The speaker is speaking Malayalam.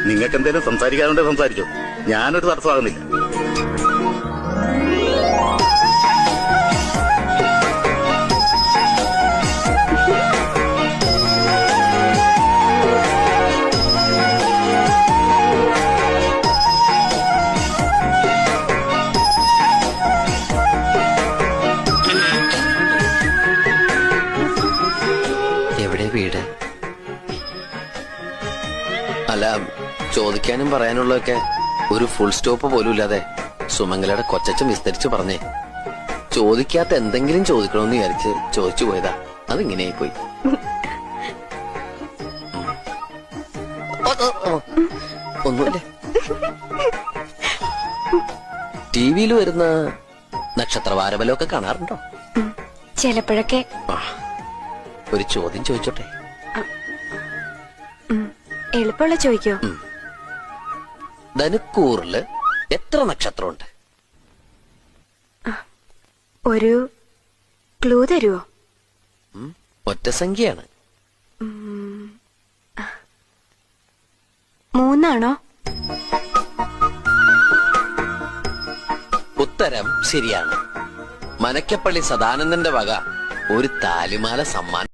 നിങ്ങൾക്ക് എന്തെങ്കിലും സംസാരിക്കാനുണ്ടെ സംസാരിച്ചോ, ഞാനൊരു തടസ്സമാകുന്നില്ല. എവിടെ വീട്? അല്ല, ചോദിക്കാനും പറയാനുള്ളതൊക്കെ ഒരു ഫുൾ സ്റ്റോപ്പ് പോലും ഇല്ലാതെ സുമംഗലയുടെ കൊച്ചച്ഛൻ വിസ്തരിച്ച് പറഞ്ഞേ. ചോദിക്കാത്ത എന്തെങ്കിലും ചോദിക്കണമെന്ന് വിചാരിച്ച് ചോദിച്ചു പോയതാ. അതിങ്ങനെയായി പോയി. ഒന്നുമില്ല. ടിവിയിൽ വരുന്ന നക്ഷത്രവാരബലമൊക്കെ കാണാറുണ്ടോ? ചിലപ്പോഴൊക്കെ. ഒരു ചോദ്യം ചോദിച്ചോട്ടെ? എളുപ്പമുള്ള ചോദിക്കോ? ധനുക്കൂറില് എത്ര നക്ഷത്രമുണ്ട്? ഒരു ക്ലൂ തരുവോ? ഒറ്റ സംഖ്യയാണ്. 3 ഉത്തരം ശരിയാണ്. മനക്കപ്പള്ളി സദാനന്ദന്റെ വക ഒരു താലിമാല സമ്മാനം.